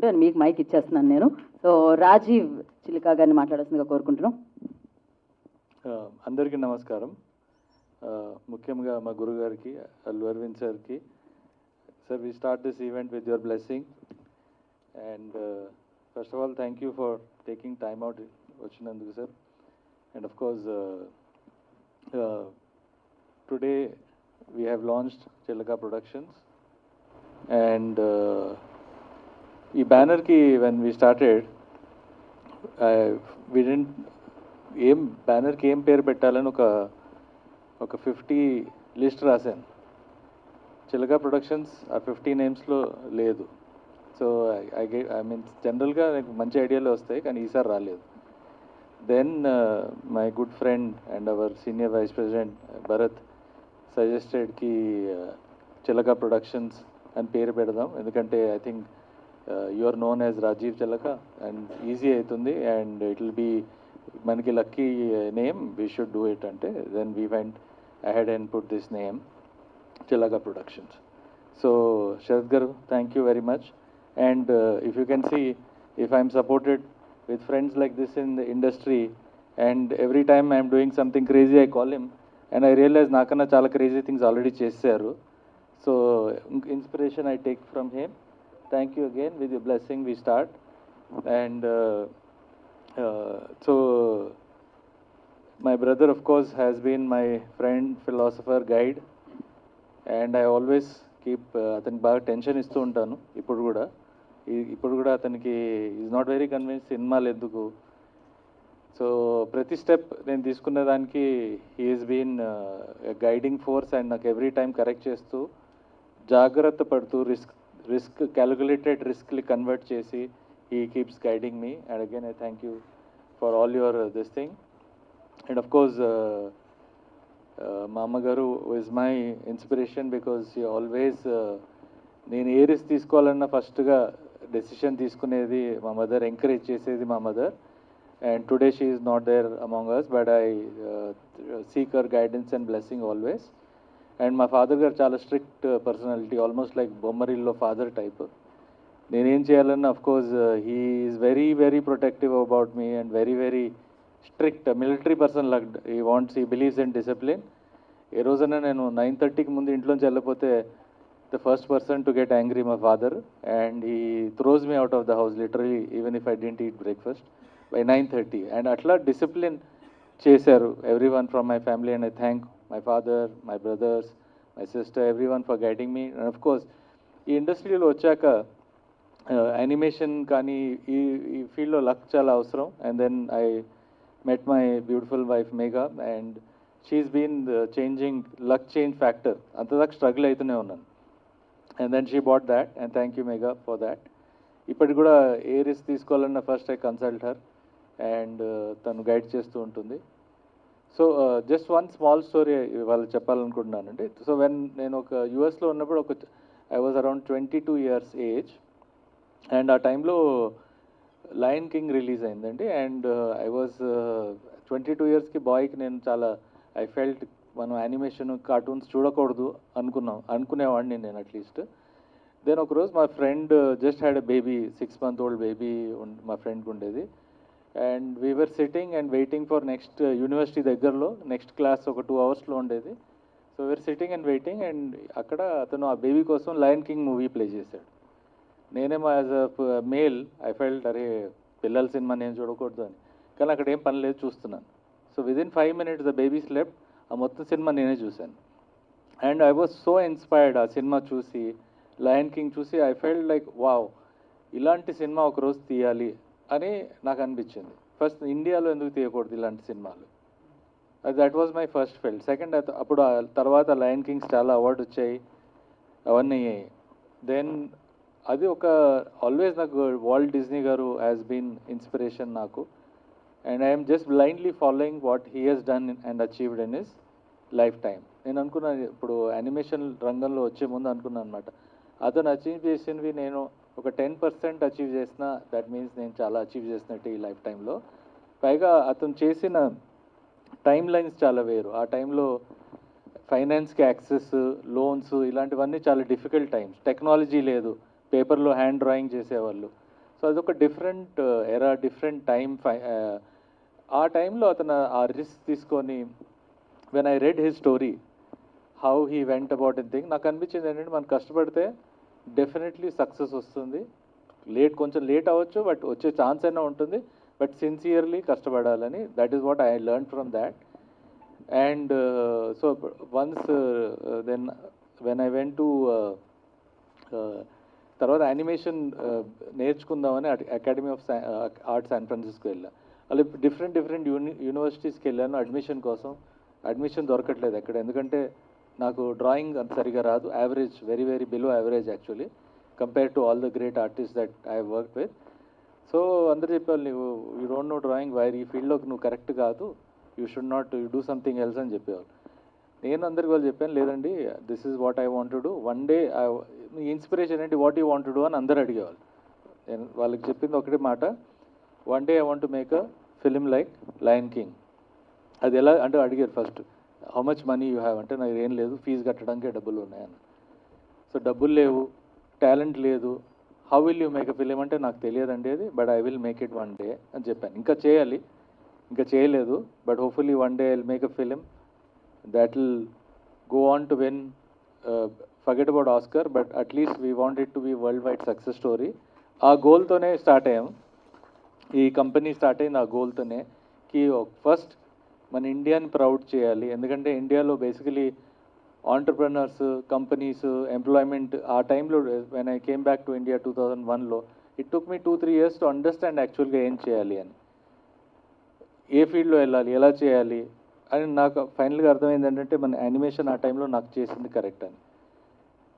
చెప్పి అని మీకు మైక్ ఇచ్చేస్తున్నాను నేను. సో రాజీవ్ చిలికా గారిని మాట్లాడాల్సిందిగా కోరుకుంటున్నాం. అందరికీ నమస్కారం. ముఖ్యంగా మా గురుగారికి అల్లు అరవింద్ సార్కి, sir we start this event with your blessing and first of all thank you for taking time out వచ్చినందుకు sir. And of course today we have launched Chilaka Productions and ఈ బ్యానర్కి when we started we didn't ఏం బ్యానర్కి ఏం పేరు పెట్టాలని ఒక 50 list రాశాను. చిలకా productions ఆ 50 నేమ్స్లో లేదు. సో ఐ మీన్ జనరల్గా నాకు మంచి ఐడియాలు వస్తాయి కానీ ఈసారి రాలేదు. Then my good friend and our senior vice president Bharat suggested కి చిలకా ప్రొడక్షన్స్ అని పేరు పెడదాం, ఎందుకంటే I think you are known as Rajeev Chilaka and easy అవుతుంది అండ్ ఇట్ విల్ బీ మనకి lucky name, we should do it అంటే then we went ahead and put this name Chilaka productions. So Sharath గారు thank you very much and if you can see if I'm supported with friends like this in the industry and every time I am doing something crazy I call him and I realize nakana chala crazy things already chesaru. So inspiration I take from him. Thank you again. With your blessing we start and so my brother of course has been my friend, philosopher, guide and I always keep athani baga tension istu untanu. ఇప్పుడు కూడా అతనికి is not very convince సినిమాలు ఎందుకు. So ప్రతి step నేను తీసుకునే దానికి he's been guiding force and నాకు ఎవ్రీ టైం కరెక్ట్ చేస్తూ జాగ్రత్త పడుతూ రిస్క్ క్యాలిక్యులేటెడ్ రిస్క్ని కన్వర్ట్ చేసి he keeps guiding me and again I thank you for all your this thing. And of course మా అమ్మగారు is my inspiration because she always నేను ఏ రిస్క్ తీసుకోవాలన్నా ఫస్ట్గా డెసిషన్ తీసుకునేది మా మదర్, ఎంకరేజ్ చేసేది మా mother. And today she is not there among us but I seek her guidance and blessing always. And మా ఫాదర్ గారు చాలా స్ట్రిక్ట్ పర్సనాలిటీ, ఆల్మోస్ట్ లైక్ బొమ్మరిల్లో ఫాదర్ టైప్. నేనేం చేయాలన్నా of course he is very very protective about me and very very strict military person luck. He believes in discipline. ఏ రోజైనా నేను 9:30కి ముందు ఇంట్లోంచి వెళ్ళిపోతే the first person to get angry my father and he throws me out of the house literally even if I didn't eat breakfast by 9:30 and atla discipline chesaru everyone from my family and I thank my father, my brothers, my sister, everyone for guiding me. And of course ee industry lo vachaka animation kani ee field lo luck chala avasaram and then I met my beautiful wife Megha and she's been the changing luck change factor. Antadak struggle aithune unnanu and then she bought that and thank you Megha for that. ఇప్పటి కూడా ఏ risk తీసుకోవాలన్నా first I consult her and తను guide చేస్తూ ఉంటుంది. So just one small story వాళ్ళు చెప్పాలనుకుంటున్నానండి. So when నేను ఒక యూఎస్లో ఉన్నప్పుడు I was around 22 years age and ఆ టైంలో లయన్ కింగ్ రిలీజ్ అయిందండి అండ్ ఐ వాజ్ 22 yearsకి బాయ్కి నేను చాలా ఐ ఫెల్ట్ మనం యానిమేషన్ కార్టూన్స్ చూడకూడదు అనుకునేవాడిని నేను అట్లీస్ట్. దెన్ ఒకరోజు మా friend just had a baby, 6 month old baby మా ఫ్రెండ్కి ఉండేది and we're sitting and waiting for next university దగ్గరలో నెక్స్ట్ క్లాస్ ఒక 2 hours ఉండేది. So we're sitting and waiting and అక్కడ అతను ఆ బేబీ కోసం లయన్ కింగ్ మూవీ ప్లే చేశాడు. నేనేమో as a male I felt అరే పిల్లల సినిమా నేను చూడకూడదు అని, కానీ అక్కడ ఏం పని లేదు చూస్తున్నాను. So within 5 minutes the baby slept. ఆ మొత్తం సినిమా నేనే చూశాను and I was so inspired. ఆ సినిమా చూసి లయన్ కింగ్ చూసి ఐ ఫెల్ట్ లైక్ వావ్, ఇలాంటి సినిమా ఒకరోజు తీయాలి అని నాకు అనిపించింది. ఫస్ట్ ఇండియాలో ఎందుకు తీయకూడదు ఇలాంటి సినిమాలు, that was my first felt. Second అప్పుడు తర్వాత లయన్ కింగ్స్ చాలా అవార్డు వచ్చాయి, అవన్నీ. దెన్ అది ఒక ఆల్వేస్ నాకు వాల్ట్ డిజ్నీ గారు హ్యాస్ బీన్ ఇన్స్పిరేషన్ నాకు and I'm just blindly following what he he's done and achieved in his lifetime. నేను అనుకున్నాను ఇప్పుడు యానిమేషన్ రంగంలో వచ్చే ముందు అనుకున్నాను అనమాట, అతను అచీవ్ చేసినవి నేను ఒక 10% అచీవ్ చేసిన, దట్ మీన్స్ నేను చాలా అచీవ్ చేసినట్టు ఈ లైఫ్ టైంలో. పైగా అతను చేసిన టైం లైన్స్ చాలా వేరు. ఆ టైంలో ఫైనాన్స్కి యాక్సెస్, లోన్స్ ఇలాంటివన్నీ చాలా డిఫికల్ట్ టైమ్స్. టెక్నాలజీ లేదు, పేపర్లో హ్యాండ్ డ్రాయింగ్ చేసేవాళ్ళు. అదొక డిఫరెంట్ ఎరా, డిఫరెంట్ టైం. ఆ టైంలో అతను ఆ రిస్క్ తీసుకొని, when I read his story, how he went about in thing, నాకు అనిపించింది ఏంటంటే మనం కష్టపడితే డెఫినెట్లీ సక్సెస్ వస్తుంది. కొంచెం లేట్ అవ్వచ్చు, బట్ వచ్చే ఛాన్స్ అయినా ఉంటుంది. బట్ సిన్సియర్లీ కష్టపడాలని, that is what I learn from that. And so once then when I went to తర్వాత యానిమేషన్ నేర్చుకుందామని academy of arts San Francisco వెళ్ళా. అలా డిఫరెంట్ యూనివర్సిటీస్కి వెళ్ళాను అడ్మిషన్ కోసం. అడ్మిషన్ దొరకట్లేదు ఎక్కడ, ఎందుకంటే నాకు డ్రాయింగ్ అంత సరిగా రాదు. Average, very very below average actually, compare to all the great artist that I work with. So అందరు చెప్పారు, నువ్వు you don't know drawing, why are ఈ ఫీల్డ్లోకి నువ్వు కరెక్ట్ కాదు, you should not, you do something else అని చెప్పేవాళ్ళు. నేను అందరికి వాళ్ళు చెప్పాను, లేదండి this is what I want to do. One day మీ ఇన్స్పిరేషన్ ఏంటి, what you want to do అని అందరు అడిగేవాళ్ళు. నేను వాళ్ళకి చెప్పింది ఒకటే మాట, one day I want to make a film like lion king. అది ఎలా అంటే అడిగారు first, how much money you have అంటే, నాకు ఏం లేదు, ఫీజు కట్టడానికే డబ్బులు ఉన్నాయని. సో డబ్బులు లేవు, టాలెంట్ లేదు, how will you make a film అంటే, నాకు తెలియదండి అది, but I will make it one day అని చెప్పాను. ఇంకా చేయాలి, ఇంకా చేయలేదు, but hopefully one day I will make a film that will go on to win, forget about Oscar, but at least we want it to be worldwide success story. ఆ గోల్తోనే start అయ్యాం, ఈ company start అయింది ఆ గోల్తోనే, కి first మన ఇండియాని proud చేయాలి. ఎందుకంటే ఇండియాలో బేసికలీ ఆంటర్ప్రెనర్స్, కంపెనీస్, ఎంప్లాయ్మెంట్ ఆ టైంలో, when I came back to India 2001లో, it took me 2-3 years to understand యాక్చువల్గా ఏం చేయాలి అని, ఏ ఫీల్డ్లో వెళ్ళాలి, ఎలా చేయాలి అని. నాకు ఫైనల్గా అర్థమైంది ఏంటంటే, మన యానిమేషన్ ఆ టైంలో నాకు చేసింది కరెక్ట్ అని.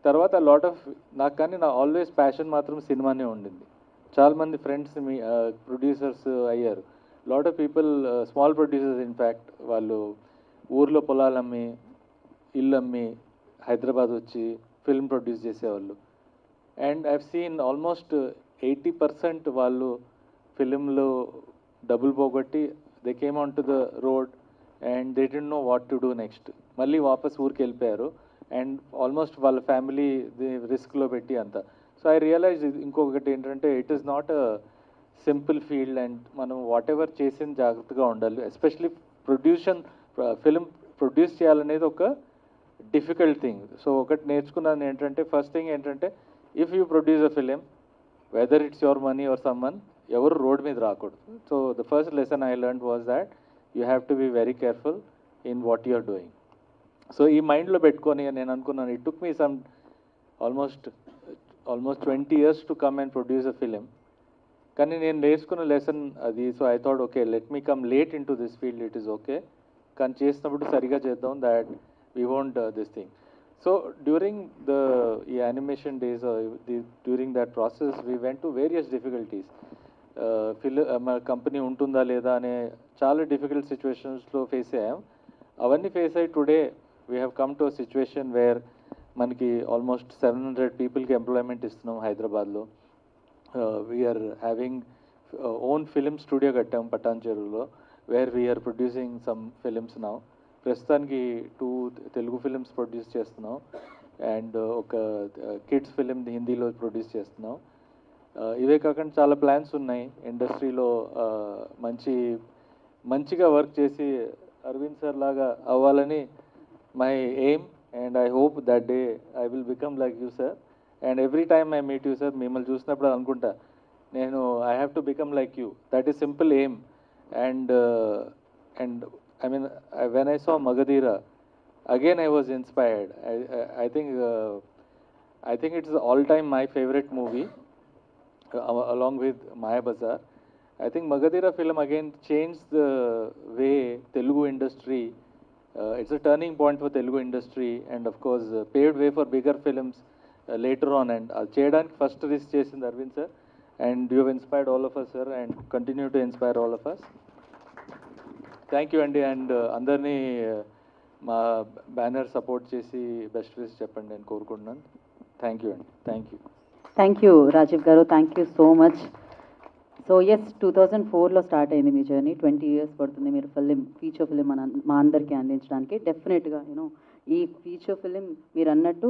తర్వాత లాట్ ఆఫ్ నాకు, కానీ నా ఆల్వేస్ ప్యాషన్ మాత్రం సినిమానే ఉండింది. చాలామంది ఫ్రెండ్స్ మీ ప్రొడ్యూసర్స్ అయ్యారు, lot of people, small producers in fact, వాళ్ళు ఊర్లో పొలాలు అమ్మి, ఇల్లు అమ్మి హైదరాబాద్ వచ్చి ఫిల్మ్ ప్రొడ్యూస్ చేసేవాళ్ళు. అండ్ ఐవ్ సీన్ ఆల్మోస్ట్ 80% వాళ్ళు ఫిలింలో డబ్బులు పోగొట్టి, they came on to the road and they don't know what to do next. మళ్ళీ వాపస్ ఊరికి వెళ్ళిపోయారు, అండ్ ఆల్మోస్ట్ వాళ్ళ ఫ్యామిలీ రిస్క్లో పెట్టి అంతా. సో ఐ రియలైజ్ ఇంకొకటి ఏంటంటే, it is not a simple field, and మనం వాట్ ఎవర్ చేసిన జాగ్రత్తగా ఉండాలి. ఎస్పెషలీ ఫిలిం ప్రొడ్యూస్ చేయాలనేది ఒక డిఫికల్ట్ థింగ్. సో ఒకటి నేర్చుకున్నాను ఏంటంటే, ఫస్ట్ థింగ్ ఏంటంటే, if you produce a film, whether it's your money or someone, ఎవరు రోడ్ మీద రాకూడదు. So the first lesson I learn was that you have to be very careful in what you're doing. So ఈ మైండ్లో పెట్టుకొని నేను అనుకున్నాను, it took me some almost 20 years to come and produce a film. కానీ నేను నేర్చుకున్న lesson అది. So I thought, okay, let me come late in to this field, it is okay, కానీ చేసినప్పుడు సరిగా చేద్దాం, that we won't this thing. So during ఈ animation days, during that process we went to various difficulties. మన company ఉంటుందా లేదా అనే చాలా డిఫికల్ట్ సిచ్యువేషన్స్లో ఫేస్ అయ్యాం. అవన్నీ ఫేస్ అయ్యి today we have come to a situation where మనకి ఆల్మోస్ట్ 700 పీపుల్కి ఎంప్లాయ్మెంట్ ఇస్తున్నాం హైదరాబాద్లో. We're having own film studio కట్టాం పటాన్ చెరువులో, where we're producing some films now. ప్రస్తుతానికి 2 తెలుగు ఫిలిమ్స్ ప్రొడ్యూస్ చేస్తున్నాం, అండ్ ఒక కిడ్స్ ఫిలిం హిందీలో ప్రొడ్యూస్ చేస్తున్నాం. ఇవే కాకుండా చాలా ప్లాన్స్ ఉన్నాయి ఇండస్ట్రీలో. మంచిగా వర్క్ చేసి అరవింద్ సార్ లాగా అవ్వాలని my aim, and I hope that day I will become like you sir. And every time I meet you sir, మిమ్మల్ని చూసినప్పుడు అనుకుంటా, నేను I have to become like you. That is simple aim. And I mean, when I saw Magadira, again I was inspired. I think it's all-time my favorite movie, along with Maya Bazaar. I think Magadira film again changed the way Telugu industry. It's a turning point for Telugu industry, and of course paved way for bigger films later on. And cheyadaniki first risk chesindi Arvind sir, and you have inspired all of us, sir, and continue to inspire all of us. Thank you అండి. And అందరినీ మా banner support చేసి best wish చెప్పండి అని కోరుకుంటున్నాను. Thank you అండి. Thank you Rajeev గారు, thank you so much. So yes, 2004లో స్టార్ట్ అయింది మీ జర్నీ. 20 years పడుతుంది మీరు ఫీచర్ ఫిలిం మా అందరికీ అందించడానికి. డెఫినెట్గా ఈ ఫీచర్ ఫిలిం మీరు అన్నట్టు